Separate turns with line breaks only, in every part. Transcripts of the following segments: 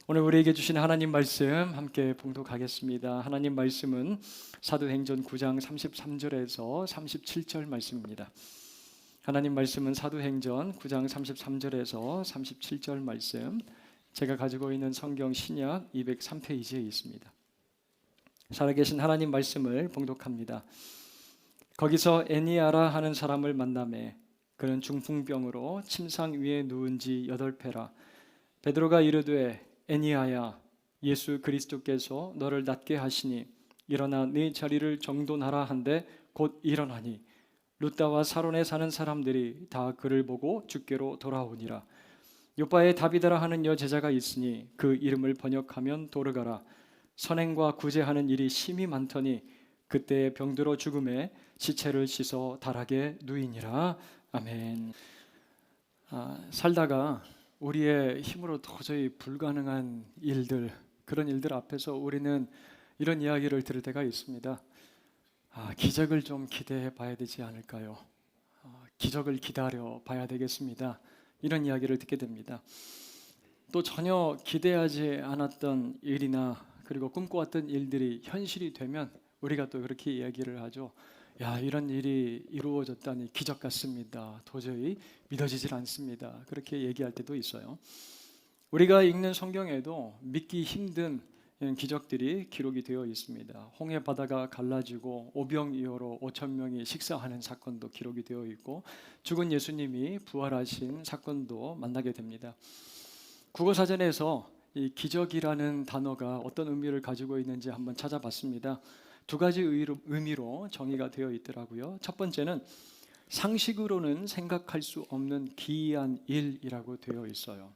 오늘 우리에게 주신 하나님 말씀 함께 봉독하겠습니다. 하나님 말씀은 사도행전 9장 33절에서 37절 말씀입니다. 하나님 말씀은 사도행전 9장 33절에서 37절 말씀, 제가 가지고 있는 성경 신약 203페이지에 있습니다. 살아계신 하나님 말씀을 봉독합니다. 거기서 애니아라 하는 사람을 만나매 그는 중풍병으로 침상 위에 누운 지 8회라. 베드로가 이르되 애니아야, 예수 그리스도께서 너를 낫게 하시니 일어나 네 자리를 정돈하라 한데 곧 일어나니 루다와 사론에 사는 사람들이 다 그를 보고 주께로 돌아오니라. 요바에 다비드라 하는 여제자가 있으니 그 이름을 번역하면 도르가라. 선행과 구제하는 일이 심히 많더니 그때 병들어 죽음에 시체를 씻어 달하게 누이니라. 아멘. 살다가 우리의 힘으로 도저히 불가능한 일들, 그런 일들 앞에서 우리는 이런 이야기를 들을 때가 있습니다. 기적을 좀 기대해 봐야 되지 않을까요? 기적을 기다려 봐야 되겠습니다. 이런 이야기를 듣게 됩니다. 또 전혀 기대하지 않았던 일이나 그리고 꿈꿔왔던 일들이 현실이 되면 우리가 또 그렇게 이야기를 하죠. 야, 이런 일이 이루어졌다니 기적 같습니다. 도저히 믿어지질 않습니다. 그렇게 얘기할 때도 있어요. 우리가 읽는 성경에도 믿기 힘든 기적들이 기록이 되어 있습니다. 홍해 바다가 갈라지고 오병이어로 5천 명이 식사하는 사건도 기록이 되어 있고, 죽은 예수님이 부활하신 사건도 만나게 됩니다. 국어사전에서 이 기적이라는 단어가 어떤 의미를 가지고 있는지 한번 찾아봤습니다. 두 가지 의미로 정의가 되어 있더라고요. 첫 번째는 상식으로는 생각할 수 없는 기이한 일이라고 되어 있어요.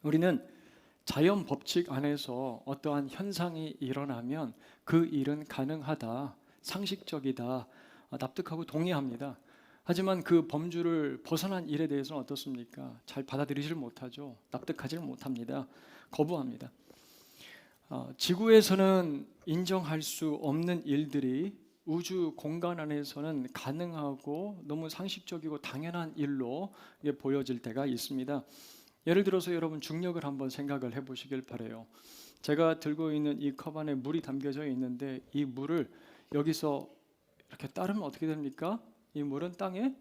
우리는 자연 법칙 안에서 어떠한 현상이 일어나면 그 일은 가능하다, 상식적이다, 납득하고 동의합니다. 하지만 그 범주를 벗어난 일에 대해서는 어떻습니까? 잘 받아들이질 못하죠. 납득하지를 못합니다. 거부합니다. 지구에서는 인정할 수 없는 일들이 우주 공간 안에서는 가능하고 너무 상식적이고 당연한 일로 보여질 때가 있습니다. 예를 들어서 여러분 중력을 한번 생각을 해보시길 바라요. 제가 들고 있는 이 컵 안에 물이 담겨져 있는데 이 물을 여기서 이렇게 따르면 어떻게 됩니까? 이 물은 땅에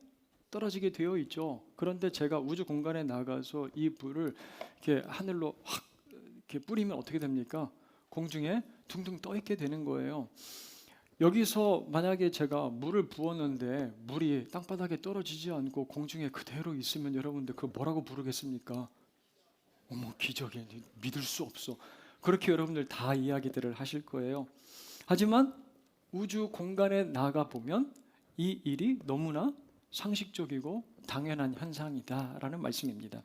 떨어지게 되어 있죠. 그런데 제가 우주 공간에 나가서 이 물을 이렇게 하늘로 확 이렇게 뿌리면 어떻게 됩니까? 공중에 둥둥 떠 있게 되는 거예요. 여기서 만약에 제가 물을 부었는데 물이 땅바닥에 떨어지지 않고 공중에 그대로 있으면 여러분들 그거 뭐라고 부르겠습니까? 어머, 기적이 믿을 수 없어. 그렇게 여러분들 다 이야기들을 하실 거예요. 하지만 우주 공간에 나가 보면 이 일이 너무나 상식적이고 당연한 현상이다라는 말씀입니다.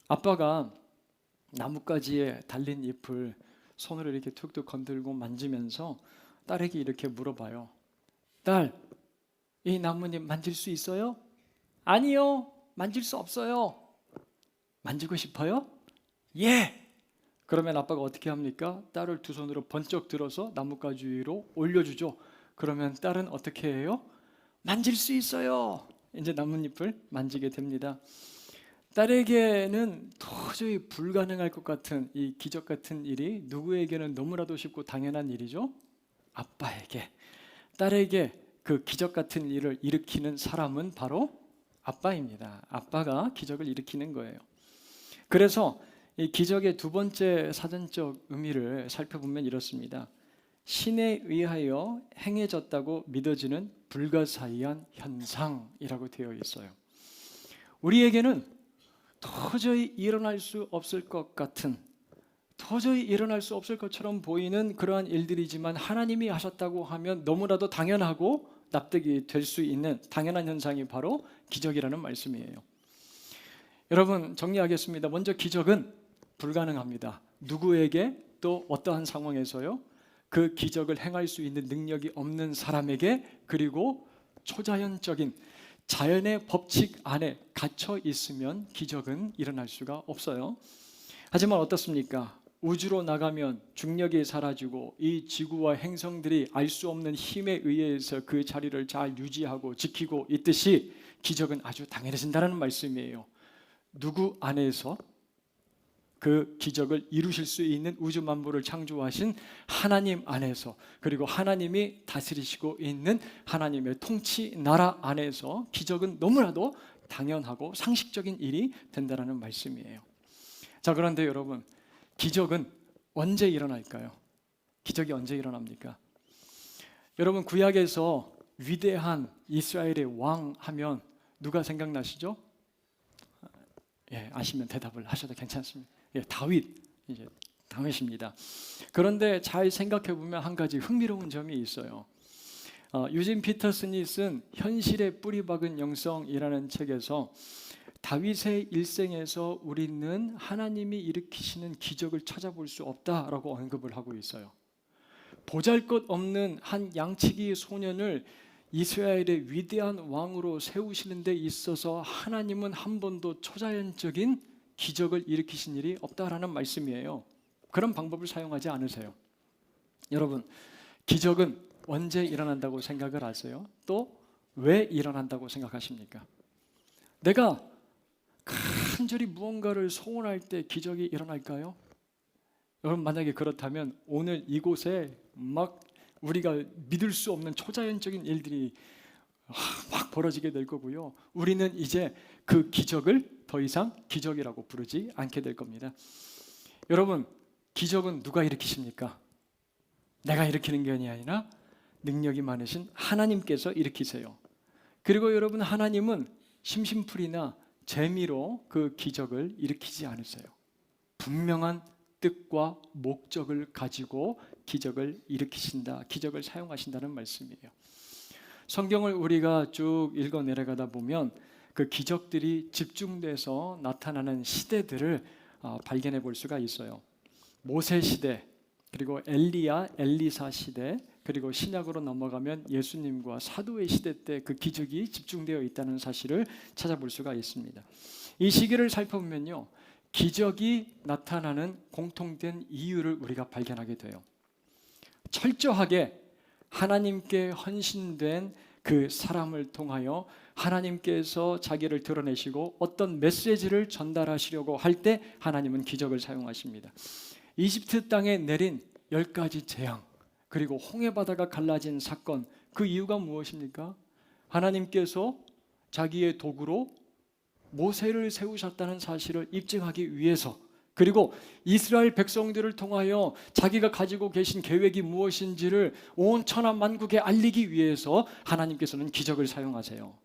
아빠가 나뭇가지에 달린 잎을 손으로 이렇게 툭툭 건들고 만지면서 딸에게 이렇게 물어봐요. 딸, 이 나뭇잎 만질 수 있어요? 아니요, 만질 수 없어요. 만지고 싶어요? 예! 그러면 아빠가 어떻게 합니까? 딸을 두 손으로 번쩍 들어서 나뭇가지 위로 올려주죠. 그러면 딸은 어떻게 해요? 만질 수 있어요. 이제 나뭇잎을 만지게 됩니다. 딸에게는 도저히 불가능할 것 같은 이 기적 같은 일이 누구에게는 너무나도 쉽고 당연한 일이죠? 아빠에게. 딸에게 그 기적 같은 일을 일으키는 사람은 바로 아빠입니다. 아빠가 기적을 일으키는 거예요. 그래서 이 기적의 두 번째 사전적 의미를 살펴보면 이렇습니다. 신에 의하여 행해졌다고 믿어지는 불가사의한 현상이라고 되어 있어요. 우리에게는 도저히 일어날 수 없을 것 같은, 도저히 일어날 수 없을 것처럼 보이는 그러한 일들이지만 하나님이 하셨다고 하면 너무나도 당연하고 납득이 될 수 있는 당연한 현상이 바로 기적이라는 말씀이에요. 여러분, 정리하겠습니다. 먼저 기적은 불가능합니다. 누구에게 또 어떠한 상황에서요? 그 기적을 행할 수 있는 능력이 없는 사람에게, 그리고 초자연적인 자연의 법칙 안에 갇혀 있으면 기적은 일어날 수가 없어요. 하지만 어떻습니까? 우주로 나가면 중력이 사라지고 이 지구와 행성들이 알 수 없는 힘에 의해서 그 자리를 잘 유지하고 지키고 있듯이 기적은 아주 당연해진다는 말씀이에요. 누구 안에서? 그 기적을 이루실 수 있는 우주 만물을 창조하신 하나님 안에서, 그리고 하나님이 다스리시고 있는 하나님의 통치 나라 안에서 기적은 너무나도 당연하고 상식적인 일이 된다는 말씀이에요. 자, 그런데 여러분, 기적은 언제 일어날까요? 기적이 언제 일어납니까? 여러분, 구약에서 위대한 이스라엘의 왕 하면 누가 생각나시죠? 예, 아시면 대답을 하셔도 괜찮습니다. 예, 다윗입니다. 그런데 잘 생각해 보면 한 가지 흥미로운 점이 있어요. 유진 피터슨이 쓴 현실의 뿌리박은 영성이라는 책에서 다윗의 일생에서 우리는 하나님이 일으키시는 기적을 찾아볼 수 없다라고 언급을 하고 있어요. 보잘것없는 한 양치기 소년을 이스라엘의 위대한 왕으로 세우시는 데 있어서 하나님은 한 번도 초자연적인 기적을 일으키신 일이 없다라는 말씀이에요. 그런 방법을 사용하지 않으세요. 여러분, 기적은 언제 일어난다고 생각을 하세요? 또 왜 일어난다고 생각하십니까? 내가 간절히 무언가를 소원할 때 기적이 일어날까요? 여러분, 만약에 그렇다면 오늘 이곳에 막 우리가 믿을 수 없는 초자연적인 일들이 막 벌어지게 될 거고요. 우리는 이제 그 기적을 더 이상 기적이라고 부르지 않게 될 겁니다. 여러분, 기적은 누가 일으키십니까? 내가 일으키는 게 아니라 능력이 많으신 하나님께서 일으키세요. 그리고 여러분, 하나님은 심심풀이나 재미로 그 기적을 일으키지 않으세요. 분명한 뜻과 목적을 가지고 기적을 일으키신다, 기적을 사용하신다는 말씀이에요. 성경을 우리가 쭉 읽어 내려가다 보면 그 기적들이 집중돼서 나타나는 시대들을 발견해 볼 수가 있어요. 모세 시대, 그리고 엘리야, 엘리사 시대, 그리고 신약으로 넘어가면 예수님과 사도의 시대 때 그 기적이 집중되어 있다는 사실을 찾아볼 수가 있습니다. 이 시기를 살펴보면요, 기적이 나타나는 공통된 이유를 우리가 발견하게 돼요. 철저하게 하나님께 헌신된 그 사람을 통하여 하나님께서 자기를 드러내시고 어떤 메시지를 전달하시려고 할 때 하나님은 기적을 사용하십니다. 이집트 땅에 내린 10가지 재앙, 그리고 홍해바다가 갈라진 사건, 그 이유가 무엇입니까? 하나님께서 자기의 도구로 모세를 세우셨다는 사실을 입증하기 위해서, 그리고 이스라엘 백성들을 통하여 자기가 가지고 계신 계획이 무엇인지를 온 천하 만국에 알리기 위해서 하나님께서는 기적을 사용하세요.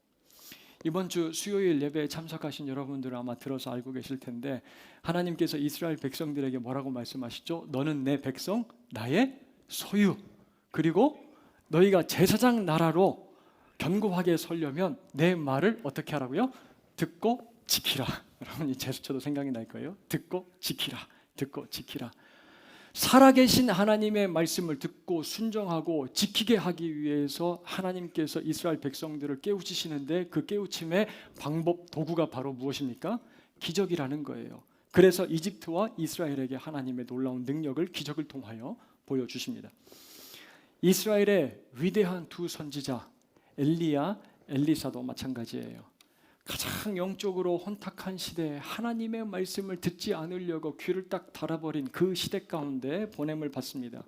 이번 주 수요일 예배에 참석하신 여러분들은 아마 들어서 알고 계실 텐데, 하나님께서 이스라엘 백성들에게 뭐라고 말씀하시죠? 너는 내 백성, 나의 소유, 그리고 너희가 제사장 나라로 견고하게 서려면 내 말을 어떻게 하라고요? 듣고 지키라. 여러분, 이 제스처도 생각이 날 거예요. 듣고 지키라, 듣고 지키라. 살아계신 하나님의 말씀을 듣고 순종하고 지키게 하기 위해서 하나님께서 이스라엘 백성들을 깨우치시는데, 그 깨우침의 방법, 도구가 바로 무엇입니까? 기적이라는 거예요. 그래서 이집트와 이스라엘에게 하나님의 놀라운 능력을 기적을 통하여 보여주십니다. 이스라엘의 위대한 두 선지자 엘리야, 엘리사도 마찬가지예요. 가장 영적으로 혼탁한 시대에 하나님의 말씀을 듣지 않으려고 귀를 딱 달아버린 그 시대 가운데 보냄을 받습니다.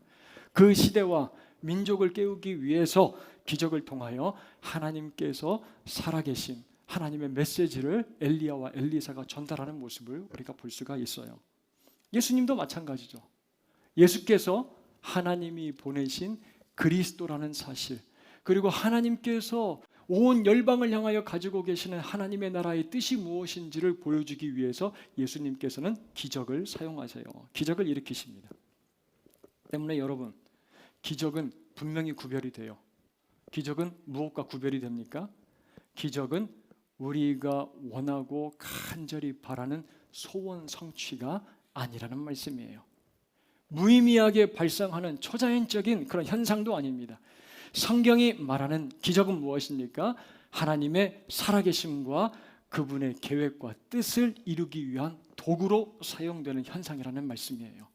그 시대와 민족을 깨우기 위해서 기적을 통하여 하나님께서 살아계신 하나님의 메시지를 엘리야와 엘리사가 전달하는 모습을 우리가 볼 수가 있어요. 예수님도 마찬가지죠. 예수께서 하나님이 보내신 그리스도라는 사실, 그리고 하나님께서 온 열방을 향하여 가지고 계시는 하나님의 나라의 뜻이 무엇인지를 보여주기 위해서 예수님께서는 기적을 사용하세요. 기적을 일으키십니다. 때문에 여러분, 기적은 분명히 구별이 돼요. 기적은 무엇과 구별이 됩니까? 기적은 우리가 원하고 간절히 바라는 소원 성취가 아니라는 말씀이에요. 무의미하게 발생하는 초자연적인 그런 현상도 아닙니다. 성경이 말하는 기적은 무엇입니까? 하나님의 살아계심과 그분의 계획과 뜻을 이루기 위한 도구로 사용되는 현상이라는 말씀이에요.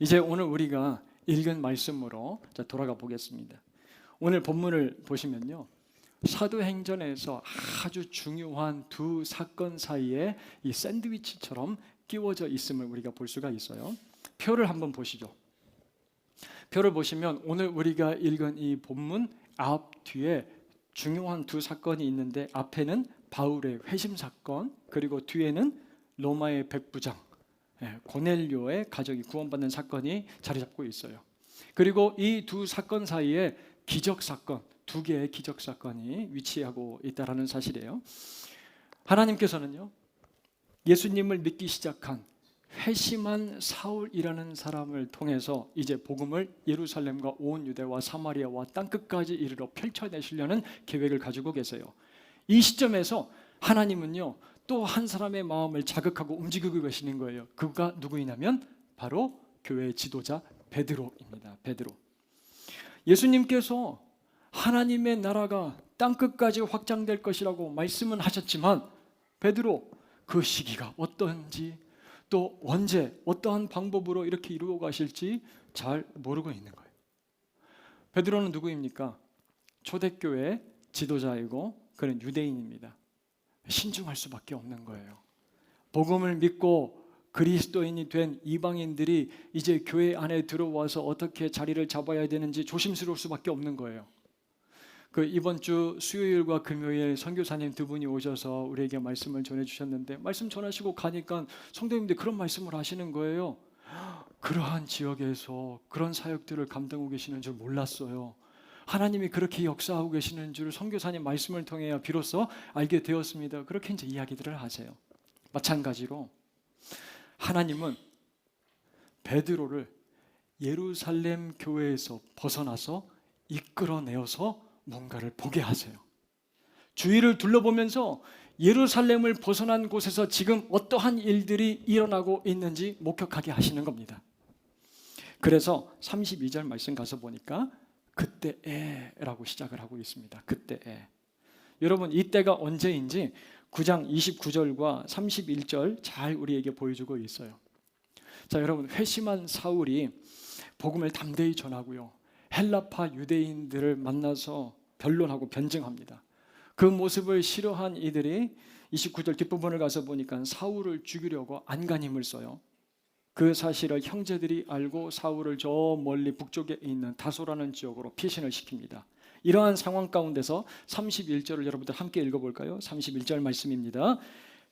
이제 오늘 우리가 읽은 말씀으로 돌아가 보겠습니다. 오늘 본문을 보시면요, 사도행전에서 아주 중요한 두 사건 사이에 이 샌드위치처럼 끼워져 있음을 우리가 볼 수가 있어요. 표를 한번 보시죠. 표를 보시면 오늘 우리가 읽은 이 본문 앞 뒤에 중요한 두 사건이 있는데, 앞에는 바울의 회심 사건, 그리고 뒤에는 로마의 백부장 고넬료의 가족이 구원받는 사건이 자리 잡고 있어요. 그리고 이 두 사건 사이에 기적 사건, 두 개의 기적 사건이 위치하고 있다는 사실이에요. 하나님께서는요, 예수님을 믿기 시작한 회심한 사울이라는 사람을 통해서 이제 복음을 예루살렘과 온 유대와 사마리아와 땅끝까지 이르러 펼쳐내시려는 계획을 가지고 계세요. 이 시점에서 하나님은요, 또 한 사람의 마음을 자극하고 움직이고 계시는 거예요. 그가 누구이냐면 바로 교회의 지도자 베드로입니다. 베드로. 예수님께서 하나님의 나라가 땅끝까지 확장될 것이라고 말씀은 하셨지만 베드로 그 시기가 어떤지, 또 언제 어떠한 방법으로 이렇게 이루어 가실지 잘 모르고 있는 거예요. 베드로는 누구입니까? 초대교회 지도자이고 그는 유대인입니다. 신중할 수밖에 없는 거예요. 복음을 믿고 그리스도인이 된 이방인들이 이제 교회 안에 들어와서 어떻게 자리를 잡아야 되는지 조심스러울 수밖에 없는 거예요. 이번 주 수요일과 금요일 선교사님 두 분이 오셔서 우리에게 말씀을 전해주셨는데, 말씀 전하시고 가니까 성도님들이 그런 말씀을 하시는 거예요. 그러한 지역에서 그런 사역들을 감당하고 계시는 줄 몰랐어요. 하나님이 그렇게 역사하고 계시는 줄 선교사님 말씀을 통해야 비로소 알게 되었습니다. 그렇게 이제 이야기들을 하세요. 마찬가지로 하나님은 베드로를 예루살렘 교회에서 벗어나서 이끌어내어서 뭔가를 보게 하세요. 주위를 둘러보면서 예루살렘을 벗어난 곳에서 지금 어떠한 일들이 일어나고 있는지 목격하게 하시는 겁니다. 그래서 32절 말씀 가서 보니까 그때에라고 시작을 하고 있습니다. 그때에. 여러분, 이때가 언제인지 9장 29절과 31절 잘 우리에게 보여주고 있어요. 자, 여러분, 회심한 사울이 복음을 담대히 전하고요, 헬라파 유대인들을 만나서 변론하고 변증합니다. 그 모습을 싫어한 이들이 29절 뒷부분을 가서 보니까 사울을 죽이려고 안간힘을 써요. 그 사실을 형제들이 알고 사울을 저 멀리 북쪽에 있는 다소라는 지역으로 피신을 시킵니다. 이러한 상황 가운데서 31절을 여러분들 함께 읽어볼까요? 31절 말씀입니다.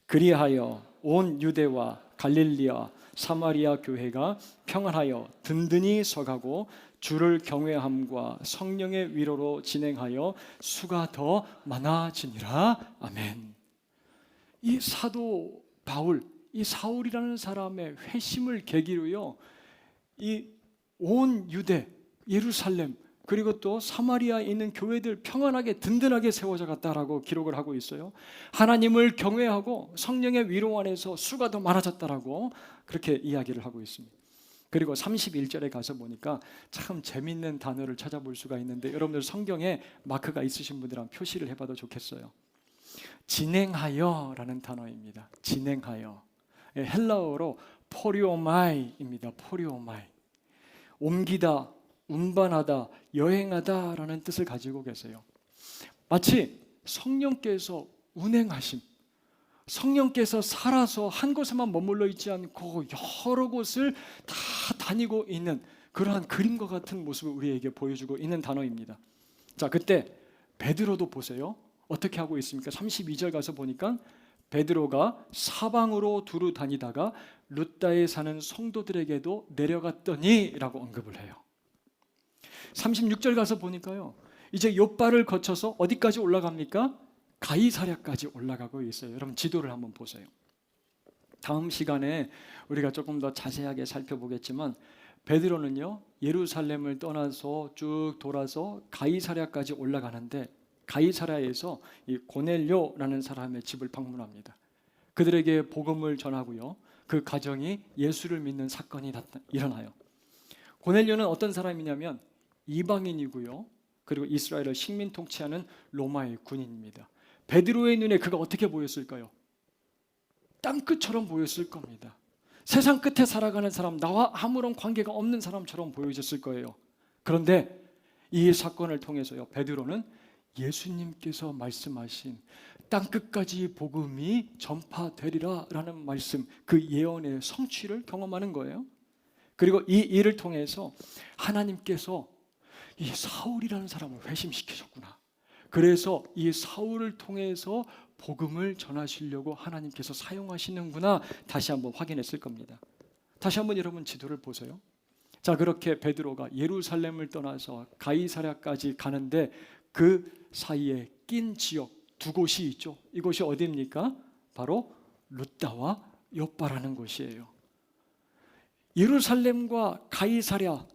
그리하여 온 유대와 갈릴리아 사마리아 교회가 평안하여 든든히 서가고 주를 경외함과 성령의 위로로 진행하여 수가 더 많아지니라. 아멘. 이 사도 바울, 이 사울이라는 사람의 회심을 계기로요, 이 온 유대, 예루살렘, 그리고 또 사마리아에 있는 교회들 평안하게 든든하게 세워져 갔다라고 기록을 하고 있어요. 하나님을 경외하고 성령의 위로 안에서 수가 더 많아졌다라고 그렇게 이야기를 하고 있습니다. 그리고 31절에 가서 보니까 참 재밌는 단어를 찾아볼 수가 있는데, 여러분들 성경에 마크가 있으신 분들은 표시를 해봐도 좋겠어요. 진행하여라는 단어입니다. 진행하여. 헬라어로 포리오마이입니다. 포리오마이. 옮기다, 운반하다, 여행하다라는 뜻을 가지고 계세요. 마치 성령께서 운행하심, 성령께서 살아서 한 곳에만 머물러 있지 않고 여러 곳을 다 다니고 있는 그러한 그림과 같은 모습을 우리에게 보여주고 있는 단어입니다. 자, 그때 베드로도 보세요. 어떻게 하고 있습니까? 32절 가서 보니까 베드로가 사방으로 두루 다니다가 룻다에 사는 성도들에게도 내려갔더니 라고 언급을 해요. 36절 가서 보니까요, 이제 욥바를 거쳐서 어디까지 올라갑니까? 가이사랴까지 올라가고 있어요. 여러분, 지도를 한번 보세요. 다음 시간에 우리가 조금 더 자세하게 살펴보겠지만 베드로는요, 예루살렘을 떠나서 쭉 돌아서 가이사랴까지 올라가는데, 가이사랴에서 이 고넬료라는 사람의 집을 방문합니다. 그들에게 복음을 전하고요, 그 가정이 예수를 믿는 사건이 일어나요. 고넬료는 어떤 사람이냐면 이방인이고요, 그리고 이스라엘을 식민 통치하는 로마의 군인입니다. 베드로의 눈에 그가 어떻게 보였을까요? 땅끝처럼 보였을 겁니다. 세상 끝에 살아가는 사람, 나와 아무런 관계가 없는 사람처럼 보여졌을 거예요. 그런데 이 사건을 통해서요, 베드로는 예수님께서 말씀하신 땅끝까지 복음이 전파되리라 라는 말씀, 그 예언의 성취를 경험하는 거예요. 그리고 이 일을 통해서 하나님께서 이 사울이라는 사람을 회심시키셨구나. 그래서 이 사울을 통해서 복음을 전하시려고 하나님께서 사용하시는구나, 다시 한번 확인했을 겁니다. 다시 한번 여러분 지도를 보세요. 자, 그렇게 베드로가 예루살렘을 떠나서 가이사랴까지 가는데 그 사이에 낀 지역 두 곳이 있죠. 이곳이 어디입니까? 바로 룻다와 욥바라는 곳이에요. 예루살렘과 가이사랴,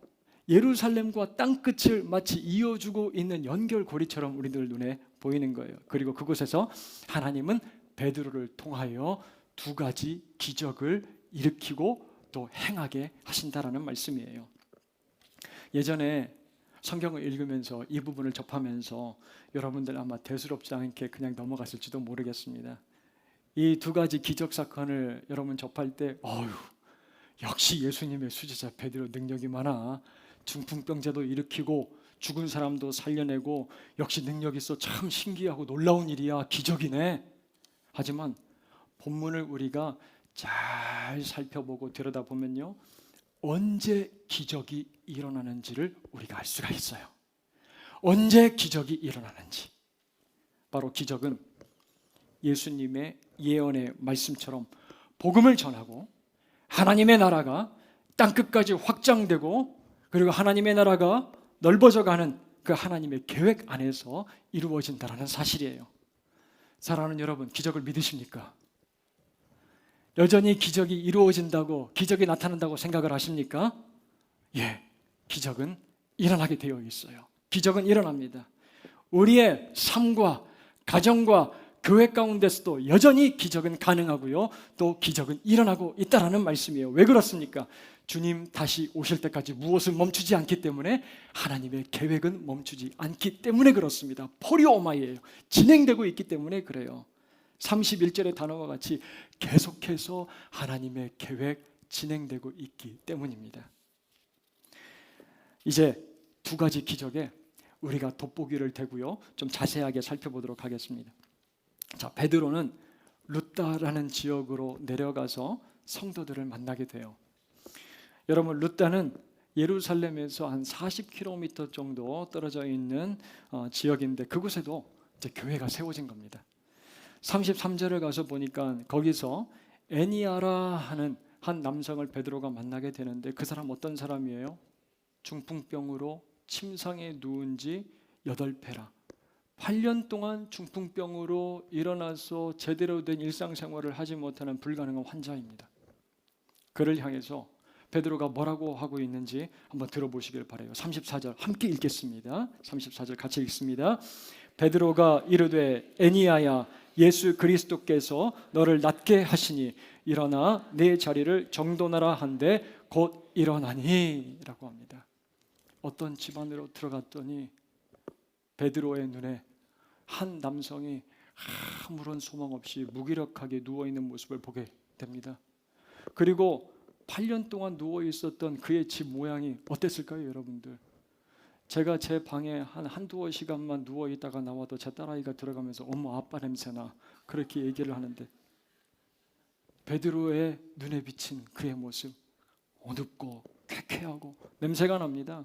예루살렘과 땅끝을 마치 이어주고 있는 연결고리처럼 우리들 눈에 보이는 거예요. 그리고 그곳에서 하나님은 베드로를 통하여 두 가지 기적을 일으키고 또 행하게 하신다라는 말씀이에요. 예전에 성경을 읽으면서 이 부분을 접하면서 여러분들 아마 대수롭지 않게 그냥 넘어갔을지도 모르겠습니다. 이 두 가지 기적 사건을 여러분 접할 때 역시 예수님의 수제자 베드로 능력이 많아. 중풍병자도 일으키고 죽은 사람도 살려내고 역시 능력 있어, 참 신기하고 놀라운 일이야, 기적이네. 하지만 본문을 우리가 잘 살펴보고 들여다보면요, 언제 기적이 일어나는지를 우리가 알 수가 있어요. 언제 기적이 일어나는지. 바로 기적은 예수님의 예언의 말씀처럼 복음을 전하고 하나님의 나라가 땅끝까지 확장되고 그리고 하나님의 나라가 넓어져가는 그 하나님의 계획 안에서 이루어진다는 사실이에요. 사랑하는 여러분, 기적을 믿으십니까? 여전히 기적이 이루어진다고, 기적이 나타난다고 생각을 하십니까? 예, 기적은 일어나게 되어 있어요. 기적은 일어납니다. 우리의 삶과 가정과 교회 가운데서도 여전히 기적은 가능하고요, 또 기적은 일어나고 있다는 말씀이에요. 왜 그렇습니까? 주님 다시 오실 때까지 무엇을 멈추지 않기 때문에, 하나님의 계획은 멈추지 않기 때문에 그렇습니다. 포리오마이에요. 진행되고 있기 때문에 그래요. 31절의 단어와 같이 계속해서 하나님의 계획 진행되고 있기 때문입니다. 이제 두 가지 기적에 우리가 돋보기를 대고요, 좀 자세하게 살펴보도록 하겠습니다. 자, 베드로는 룻다라는 지역으로 내려가서 성도들을 만나게 돼요. 여러분, 룻다는 예루살렘에서 한 40km 정도 떨어져 있는 지역인데 그곳에도 이제 교회가 세워진 겁니다. 33절을 가서 보니까 거기서 애니아라 하는 한 남성을 베드로가 만나게 되는데, 그 사람 어떤 사람이에요? 중풍병으로 침상에 누운 지 8회라 8년 동안 중풍병으로 일어나서 제대로 된 일상생활을 하지 못하는 불가능한 환자입니다. 그를 향해서 베드로가 뭐라고 하고 있는지 한번 들어보시길 바라요. 34절 함께 읽겠습니다. 34절 같이 읽습니다. 베드로가 이르되 애니아야, 예수 그리스도께서 너를 낫게 하시니 일어나 내 자리를 정돈하라 한데 곧 일어나니 라고 합니다. 어떤 집안으로 들어갔더니 베드로의 눈에 한 남성이 아무런 소망 없이 무기력하게 누워있는 모습을 보게 됩니다. 그리고 8년 동안 누워있었던 그의 집 모양이 어땠을까요, 여러분들? 제가 제 방에 한두어 시간만 누워있다가 나와도 제 딸아이가 들어가면서 어머 아빠 냄새나, 그렇게 얘기를 하는데, 베드로의 눈에 비친 그의 모습, 어둡고 쾌쾌하고 냄새가 납니다.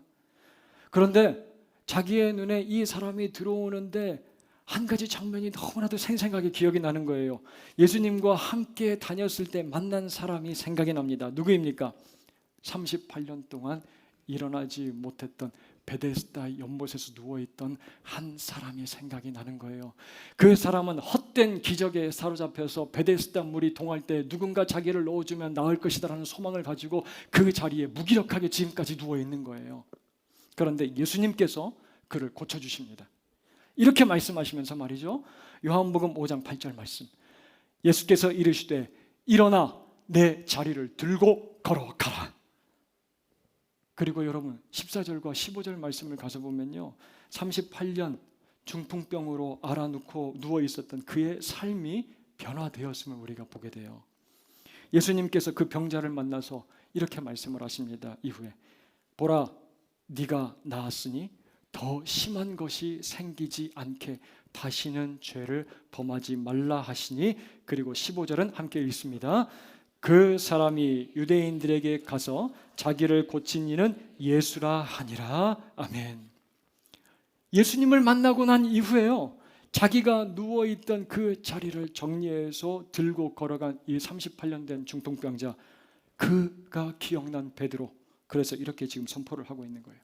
그런데 자기의 눈에 이 사람이 들어오는데 한 가지 장면이 너무나도 생생하게 기억이 나는 거예요. 예수님과 함께 다녔을 때 만난 사람이 생각이 납니다. 누구입니까? 38년 동안 일어나지 못했던 베데스다 연못에서 누워있던 한 사람이 생각이 나는 거예요. 그 사람은 헛된 기적에 사로잡혀서 베데스다 물이 동할 때 누군가 자기를 넣어주면 나을 것이다라는 소망을 가지고 그 자리에 무기력하게 지금까지 누워있는 거예요. 그런데 예수님께서 그를 고쳐주십니다. 이렇게 말씀하시면서 말이죠, 요한복음 5장 8절 말씀, 예수께서 이르시되 일어나 내 자리를 들고 걸어가라. 그리고 여러분 14절과 15절 말씀을 가서 보면요, 38년 중풍병으로 앓아눕고 누워있었던 그의 삶이 변화되었음을 우리가 보게 돼요. 예수님께서 그 병자를 만나서 이렇게 말씀을 하십니다. 이후에 보라, 네가 나았으니 더 심한 것이 생기지 않게 다시는 죄를 범하지 말라 하시니, 그리고 15절은 함께 읽습니다. 그 사람이 유대인들에게 가서 자기를 고친 이는 예수라 하니라. 아멘. 예수님을 만나고 난 이후에요, 자기가 누워있던 그 자리를 정리해서 들고 걸어간 이 38년 된 중풍병자, 그가 기억난 베드로, 그래서 이렇게 지금 선포를 하고 있는 거예요.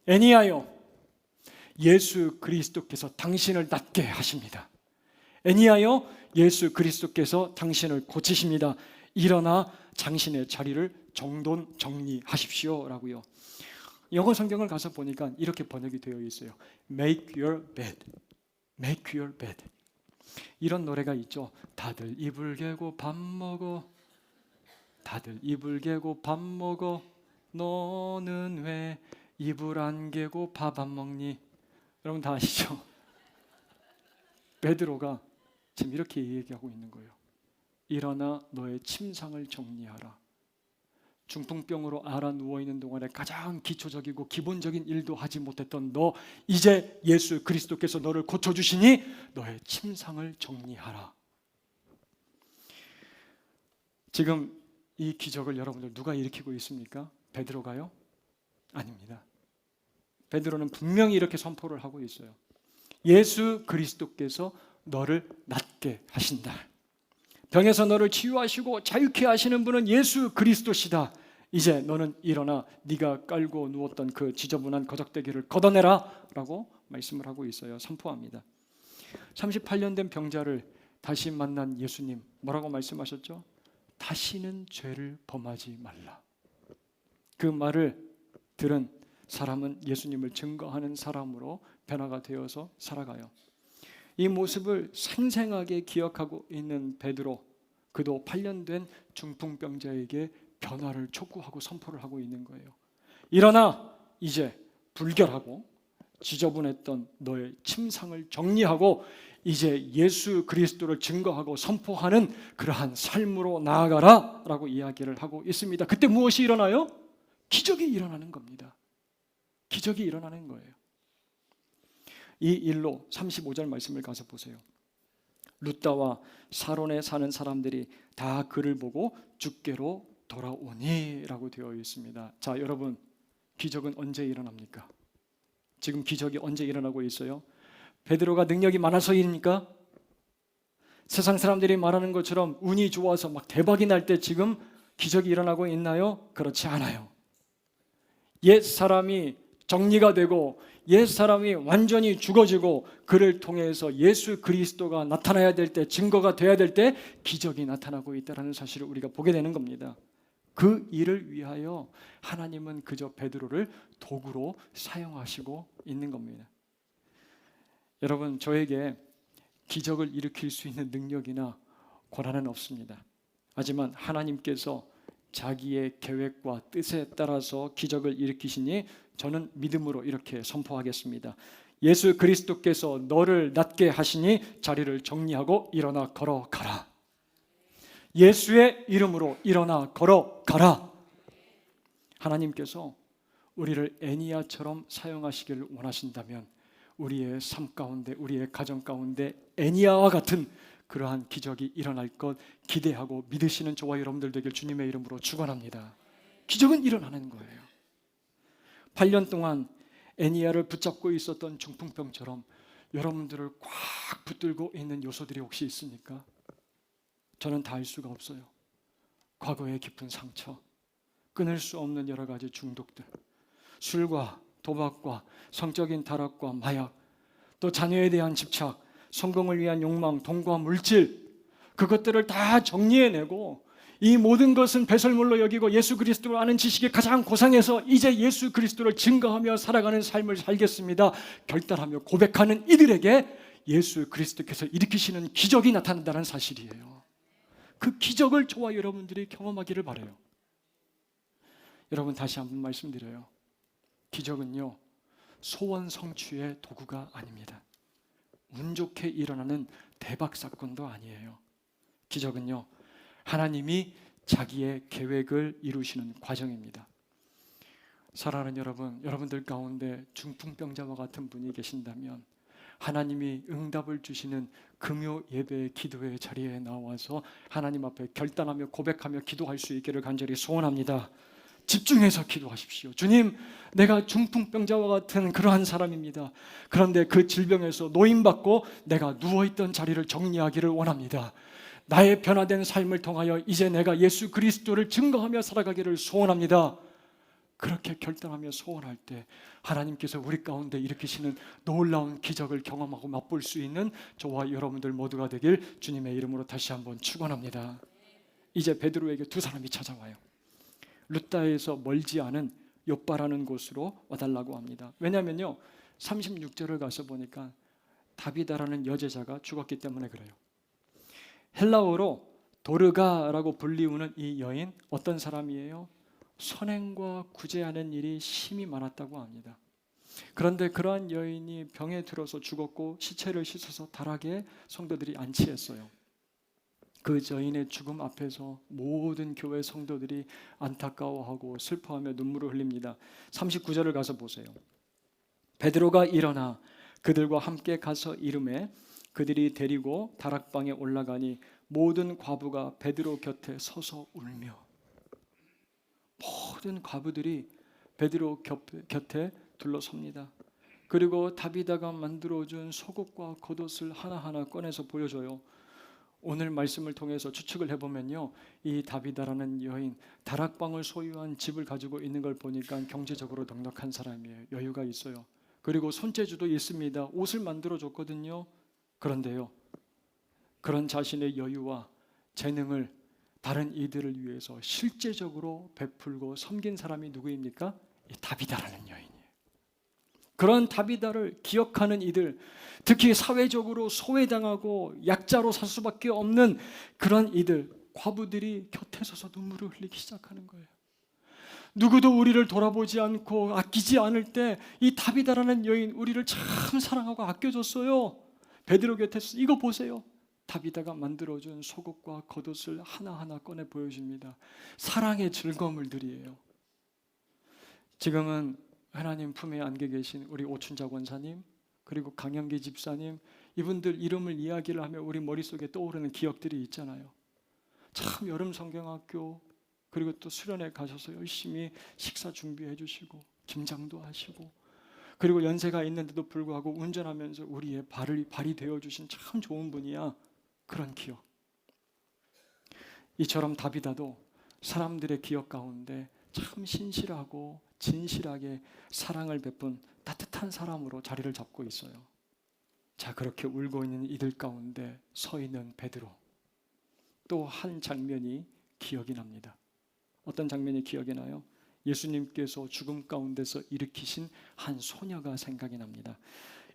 애니아여, 예수 그리스도께서 당신을 낫게 하십니다. 애니아여, 예수 그리스도께서 당신을 고치십니다. 일어나 당신의 자리를 정돈정리하십시오 라고요. 영어 성경을 가서 보니까 이렇게 번역이 되어 있어요. Make your bed. Make your bed. 이런 노래가 있죠. 다들 이불 개고 밥 먹어. 다들 이불 개고 밥 먹어. 너는 왜 이불 안 개고 밥 안 먹니? 여러분 다 아시죠? 베드로가 지금 이렇게 얘기하고 있는 거예요. 일어나 너의 침상을 정리하라. 중풍병으로 앓아 누워있는 동안에 가장 기초적이고 기본적인 일도 하지 못했던 너, 이제 예수 그리스도께서 너를 고쳐주시니 너의 침상을 정리하라. 지금 이 기적을 여러분들 누가 일으키고 있습니까? 베드로가요? 아닙니다. 베드로는 분명히 이렇게 선포를 하고 있어요. 예수 그리스도께서 너를 낫게 하신다. 병에서 너를 치유하시고 자유케 하시는 분은 예수 그리스도시다. 이제 너는 일어나 네가 깔고 누웠던 그 지저분한 거적대기를 걷어내라 라고 말씀을 하고 있어요. 선포합니다. 38년 된 병자를 다시 만난 예수님, 뭐라고 말씀하셨죠? 다시는 죄를 범하지 말라. 그 말을 들은 사람은 예수님을 증거하는 사람으로 변화가 되어서 살아가요. 이 모습을 생생하게 기억하고 있는 베드로, 그도 8년 된 중풍병자에게 변화를 촉구하고 선포를 하고 있는 거예요. 일어나 이제 불결하고 지저분했던 너의 침상을 정리하고 이제 예수 그리스도를 증거하고 선포하는 그러한 삶으로 나아가라 라고 이야기를 하고 있습니다. 그때 무엇이 일어나요? 기적이 일어나는 겁니다. 기적이 일어나는 거예요. 이 일로 35절 말씀을 가서 보세요. 룻다와 사론에 사는 사람들이 다 그를 보고 주께로 돌아오니 라고 되어 있습니다. 자, 여러분, 기적은 언제 일어납니까? 지금 기적이 언제 일어나고 있어요? 베드로가 능력이 많아서입니까? 세상 사람들이 말하는 것처럼 운이 좋아서 막 대박이 날 때 지금 기적이 일어나고 있나요? 그렇지 않아요. 옛 사람이 정리가 되고 옛 사람이 완전히 죽어지고 그를 통해서 예수 그리스도가 나타나야 될 때, 증거가 돼야 될 때 기적이 나타나고 있다는 사실을 우리가 보게 되는 겁니다. 그 일을 위하여 하나님은 그저 베드로를 도구로 사용하시고 있는 겁니다. 여러분, 저에게 기적을 일으킬 수 있는 능력이나 권한은 없습니다. 하지만 하나님께서 자기의 계획과 뜻에 따라서 기적을 일으키시니 저는 믿음으로 이렇게 선포하겠습니다. 예수 그리스도께서 너를 낫게 하시니 자리를 정리하고 일어나 걸어가라. 예수의 이름으로 일어나 걸어가라. 하나님께서 우리를 애니야처럼 사용하시기를 원하신다면 우리의 삶 가운데, 우리의 가정 가운데 애니야와 같은 그러한 기적이 일어날 것 기대하고 믿으시는 저와 여러분들 되길 주님의 이름으로 축원합니다. 기적은 일어나는 거예요. 8년 동안 애니야를 붙잡고 있었던 중풍병처럼 여러분들을 꽉 붙들고 있는 요소들이 혹시 있습니까? 저는 다 알 수가 없어요. 과거의 깊은 상처, 끊을 수 없는 여러 가지 중독들, 술과 도박과 성적인 타락과 마약, 또 자녀에 대한 집착, 성공을 위한 욕망, 돈과 물질, 그것들을 다 정리해내고 이 모든 것은 배설물로 여기고 예수 그리스도를 아는 지식이 가장 고상해서 이제 예수 그리스도를 증거하며 살아가는 삶을 살겠습니다 결단하며 고백하는 이들에게 예수 그리스도께서 일으키시는 기적이 나타난다는 사실이에요. 그 기적을 저와 여러분들이 경험하기를 바라요. 여러분, 다시 한번 말씀드려요. 기적은요, 소원 성취의 도구가 아닙니다. 운 좋게 일어나는 대박 사건도 아니에요. 기적은요, 하나님이 자기의 계획을 이루시는 과정입니다. 사랑하는 여러분, 여러분들 가운데 중풍병자와 같은 분이 계신다면 하나님이 응답을 주시는 금요 예배 기도의 자리에 나와서 하나님 앞에 결단하며 고백하며 기도할 수 있기를 간절히 소원합니다. 집중해서 기도하십시오. 주님, 내가 중풍병자와 같은 그러한 사람입니다. 그런데 그 질병에서 노임받고 내가 누워있던 자리를 정리하기를 원합니다. 나의 변화된 삶을 통하여 이제 내가 예수 그리스도를 증거하며 살아가기를 소원합니다. 그렇게 결단하며 소원할 때 하나님께서 우리 가운데 일으키시는 놀라운 기적을 경험하고 맛볼 수 있는 저와 여러분들 모두가 되길 주님의 이름으로 다시 한번 축원합니다. 이제 베드로에게 두 사람이 찾아와요. 루다에서 멀지 않은 욥바라는 곳으로 와달라고 합니다. 왜냐하면요, 36절을 가서 보니까 다비다라는 여제자가 죽었기 때문에 그래요. 헬라어로 도르가라고 불리우는 이 여인, 어떤 사람이에요? 선행과 구제하는 일이 심히 많았다고 합니다. 그런데 그러한 여인이 병에 들어서 죽었고 시체를 씻어서 다락에 성도들이 안치했어요. 그 여인의 죽음 앞에서 모든 교회 성도들이 안타까워하고 슬퍼하며 눈물을 흘립니다. 39절을 가서 보세요. 베드로가 일어나 그들과 함께 가서 이르매 그들이 데리고 다락방에 올라가니 모든 과부가 베드로 곁에 서서 울며, 모든 과부들이 베드로 곁에 둘러섭니다. 그리고 다비다가 만들어준 속옷과 겉옷을 하나하나 꺼내서 보여줘요. 오늘 말씀을 통해서 추측을 해보면요, 이 다비다라는 여인, 다락방을 소유한 집을 가지고 있는 걸 보니까 경제적으로 넉넉한 사람이에요. 여유가 있어요. 그리고 손재주도 있습니다. 옷을 만들어줬거든요. 그런데요, 그런 자신의 여유와 재능을 다른 이들을 위해서 실제적으로 베풀고 섬긴 사람이 누구입니까? 이 다비다라는 여인이에요. 그런 다비다를 기억하는 이들, 특히 사회적으로 소외당하고 약자로 살 수밖에 없는 그런 이들, 과부들이 곁에 서서 눈물을 흘리기 시작하는 거예요. 누구도 우리를 돌아보지 않고 아끼지 않을 때 이 다비다라는 여인, 우리를 참 사랑하고 아껴줬어요. 베드로 곁에서 이거 보세요. 다비다가 만들어준 속옷과 겉옷을 하나하나 꺼내 보여줍니다. 사랑의 즐거움을 드리에요. 지금은 하나님 품에 안겨 계신 우리 오춘자 권사님, 그리고 강영기 집사님, 이분들 이름을 이야기를 하면 우리 머릿속에 떠오르는 기억들이 있잖아요. 참 여름 성경학교, 그리고 또 수련회 가셔서 열심히 식사 준비해 주시고 김장도 하시고, 그리고 연세가 있는데도 불구하고 운전하면서 우리의 발이 되어 주신 참 좋은 분이야. 그런 기억. 이처럼 다비다도 사람들의 기억 가운데 참 신실하고 진실하게 사랑을 베푼 따뜻한 사람으로 자리를 잡고 있어요. 자, 그렇게 울고 있는 이들 가운데 서 있는 베드로, 또 한 장면이 기억이 납니다. 어떤 장면이 기억이 나요? 예수님께서 죽음 가운데서 일으키신 한 소녀가 생각이 납니다.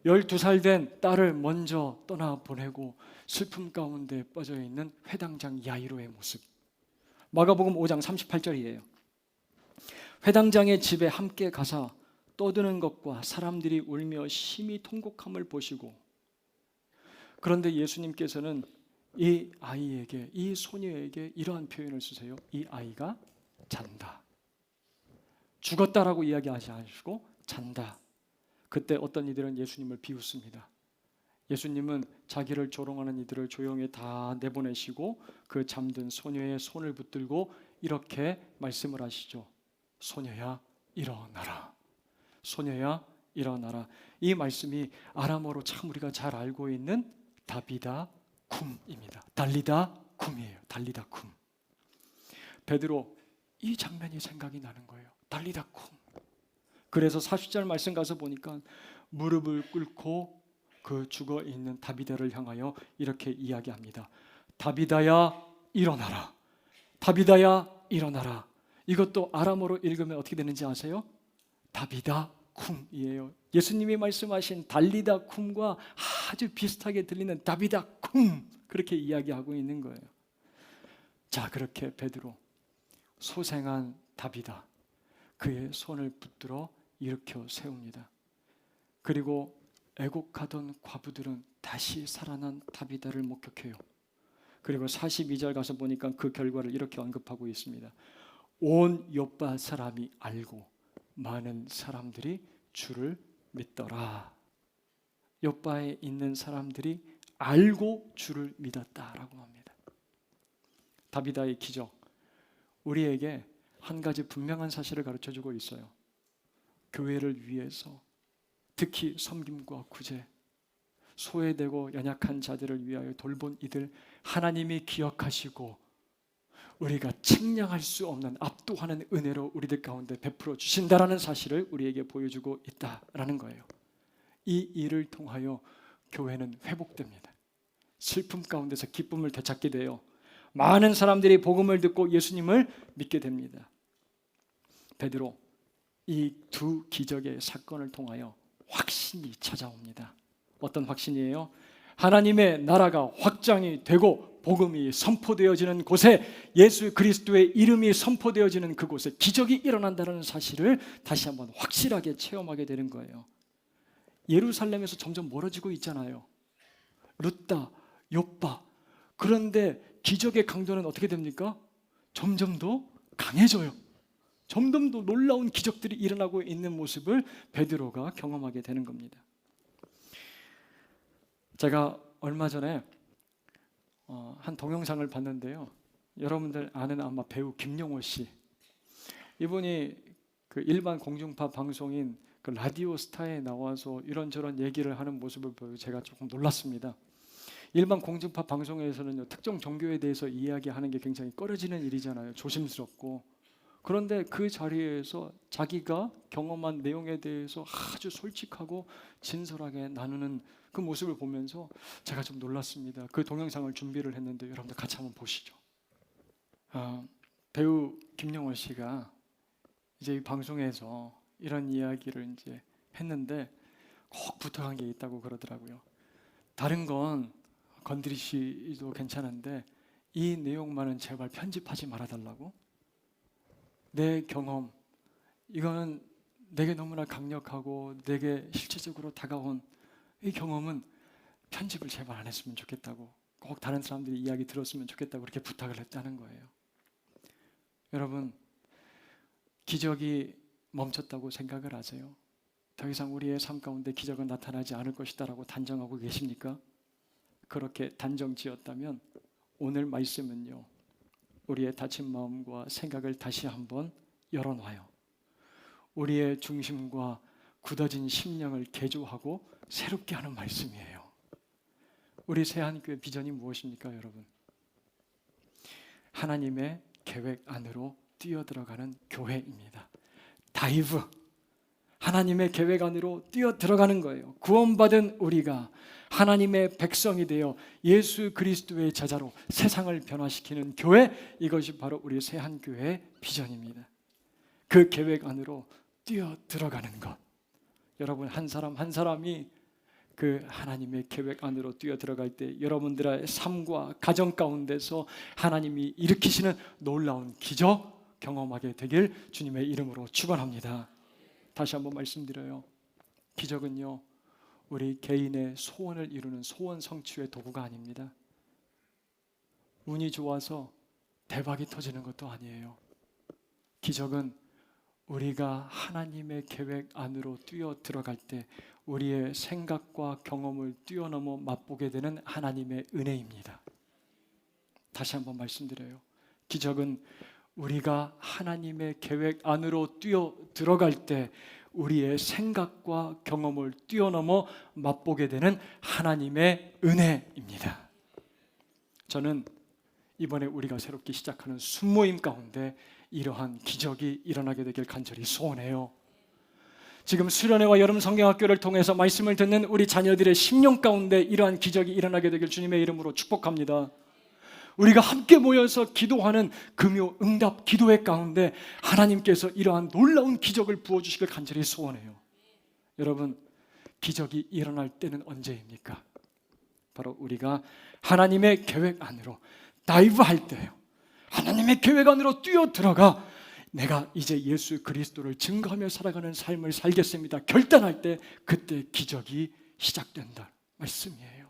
12살 된 딸을 먼저 떠나보내고 슬픔 가운데 빠져있는 회당장 야이로의 모습. 마가복음 5장 38절이에요. 회당장의 집에 함께 가서 떠드는 것과 사람들이 울며 심히 통곡함을 보시고, 그런데 예수님께서는 이 아이에게, 이 소녀에게 이러한 표현을 쓰세요. 이 아이가 잔다. 죽었다라고 이야기하지 않으시고 잔다. 그때 어떤 이들은 예수님을 비웃습니다. 예수님은 자기를 조롱하는 이들을 조용히 다 내보내시고 그 잠든 소녀의 손을 붙들고 이렇게 말씀을 하시죠. 소녀야 일어나라. 소녀야 일어나라. 이 말씀이 아람어로 참 우리가 잘 알고 있는 다비다 쿰입니다. 달리다 쿰이에요. 달리다 쿰. 베드로 이 장면이 생각이 나는 거예요. 달리다 쿰. 그래서 40절 말씀 가서 보니까 무릎을 꿇고 그 죽어 있는 다비다를 향하여 이렇게 이야기합니다. 다비다야 일어나라. 다비다야 일어나라. 이것도 아람어로 읽으면 어떻게 되는지 아세요? 다비다 쿰이에요. 예수님이 말씀하신 달리다 쿰과 아주 비슷하게 들리는 다비다 쿰, 그렇게 이야기하고 있는 거예요. 자, 그렇게 베드로 소생한 다비다, 그의 손을 붙들어 일으켜 세웁니다. 그리고 애곡하던 과부들은 다시 살아난 다비다를 목격해요. 그리고 42절 가서 보니까 그 결과를 이렇게 언급하고 있습니다. 온 욥바 사람이 알고 많은 사람들이 주를 믿더라. 욥바에 있는 사람들이 알고 주를 믿었다라고 합니다. 다비다의 기적, 우리에게 한 가지 분명한 사실을 가르쳐주고 있어요. 교회를 위해서, 특히 섬김과 구제, 소외되고 연약한 자들을 위하여 돌본 이들 하나님이 기억하시고 우리가 측량할 수 없는 압도하는 은혜로 우리들 가운데 베풀어 주신다라는 사실을 우리에게 보여주고 있다라는 거예요. 이 일을 통하여 교회는 회복됩니다. 슬픔 가운데서 기쁨을 되찾게 돼요. 많은 사람들이 복음을 듣고 예수님을 믿게 됩니다. 베드로, 이 두 기적의 사건을 통하여 확신이 찾아옵니다. 어떤 확신이에요? 하나님의 나라가 확장이 되고 복음이 선포되어지는 곳에, 예수 그리스도의 이름이 선포되어지는 그곳에 기적이 일어난다는 사실을 다시 한번 확실하게 체험하게 되는 거예요. 예루살렘에서 점점 멀어지고 있잖아요. 룻다, 욥바. 그런데 기적의 강도는 어떻게 됩니까? 점점 더 강해져요. 점점 더 놀라운 기적들이 일어나고 있는 모습을 베드로가 경험하게 되는 겁니다. 제가 얼마 전에 한 동영상을 봤는데요. 여러분들 아는 아마 배우 김용호 씨. 이분이 그 일반 공중파 방송인 그 라디오 스타에 나와서 이런저런 얘기를 하는 모습을 보고 제가 조금 놀랐습니다. 일반 공중파 방송에서는 특정 종교에 대해서 이야기하는 게 굉장히 꺼려지는 일이잖아요. 조심스럽고. 그런데 그 자리에서 자기가 경험한 내용에 대해서 아주 솔직하고 진솔하게 나누는 그 모습을 보면서 제가 좀 놀랐습니다. 그 동영상을 준비를 했는데 여러분들 같이 한번 보시죠. 배우 김용호 씨가 이제 이 방송에서 이런 이야기를 이제 했는데 꼭 부탁한 게 있다고 그러더라고요. 다른 건 건드리시도 괜찮은데 이 내용만은 제발 편집하지 말아달라고. 내 경험, 이거는 내게 너무나 강력하고 내게 실질적으로 다가온 이 경험은 편집을 제발 안 했으면 좋겠다고, 꼭 다른 사람들이 이야기 들었으면 좋겠다고 그렇게 부탁을 했다는 거예요. 여러분, 기적이 멈췄다고 생각을 하세요? 더 이상 우리의 삶 가운데 기적은 나타나지 않을 것이다라고 단정하고 계십니까? 그렇게 단정 지었다면 오늘 말씀은요, 우리의 다친 마음과 생각을 다시 한번 열어놔요. 우리의 중심과 굳어진 심령을 개조하고 새롭게 하는 말씀이에요. 우리 새한교회 비전이 무엇입니까, 여러분? 하나님의 계획 안으로 뛰어들어가는 교회입니다. 다이브, 하나님의 계획 안으로 뛰어들어가는 거예요. 구원받은 우리가 하나님의 백성이 되어 예수 그리스도의 제자로 세상을 변화시키는 교회, 이것이 바로 우리 새한교회의 비전입니다. 그 계획 안으로 뛰어들어가는 것, 여러분 한 사람 한 사람이 그 하나님의 계획 안으로 뛰어들어갈 때 여러분들의 삶과 가정 가운데서 하나님이 일으키시는 놀라운 기적 경험하게 되길 주님의 이름으로 축원합니다. 다시 한번 말씀드려요. 기적은요, 우리 개인의 소원을 이루는 소원 성취의 도구가 아닙니다. 운이 좋아서 대박이 터지는 것도 아니에요. 기적은 우리가 하나님의 계획 안으로 뛰어 들어갈 때 우리의 생각과 경험을 뛰어넘어 맛보게 되는 하나님의 은혜입니다. 다시 한번 말씀드려요. 기적은 우리가 하나님의 계획 안으로 뛰어 들어갈 때 우리의 생각과 경험을 뛰어넘어 맛보게 되는 하나님의 은혜입니다. 저는 이번에 우리가 새롭게 시작하는 순모임 가운데 이러한 기적이 일어나게 되길 간절히 소원해요. 지금 수련회와 여름 성경학교를 통해서 말씀을 듣는 우리 자녀들의 심령 가운데 이러한 기적이 일어나게 되길 주님의 이름으로 축복합니다. 우리가 함께 모여서 기도하는 금요 응답 기도회 가운데 하나님께서 이러한 놀라운 기적을 부어주시길 간절히 소원해요. 여러분, 기적이 일어날 때는 언제입니까? 바로 우리가 하나님의 계획 안으로 다이브할 때예요. 하나님의 계획 안으로 뛰어들어가 내가 이제 예수 그리스도를 증거하며 살아가는 삶을 살겠습니다 결단할 때, 그때 기적이 시작된다 말씀이에요.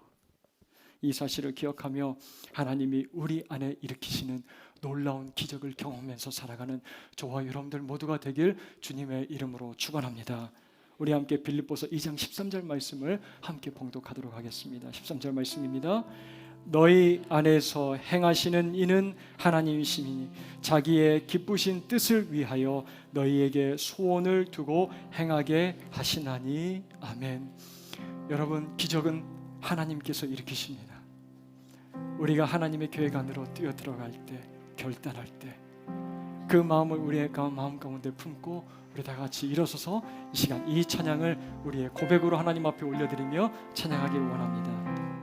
이 사실을 기억하며 하나님이 우리 안에 일으키시는 놀라운 기적을 경험하면서 살아가는 저와 여러분들 모두가 되길 주님의 이름으로 축원합니다. 우리 함께 빌립보서 2장 13절 말씀을 함께 봉독하도록 하겠습니다. 13절 말씀입니다. 너희 안에서 행하시는 이는 하나님이시니 자기의 기쁘신 뜻을 위하여 너희에게 소원을 두고 행하게 하시나니. 아멘. 여러분, 기적은 하나님께서 일으키십니다. 우리가 하나님의 계획 안으로 뛰어들어갈 때, 결단할 때 그 마음을 우리의 마음 가운데 품고 우리 다 같이 일어서서 이 시간 이 찬양을 우리의 고백으로 하나님 앞에 올려드리며 찬양하길 원합니다.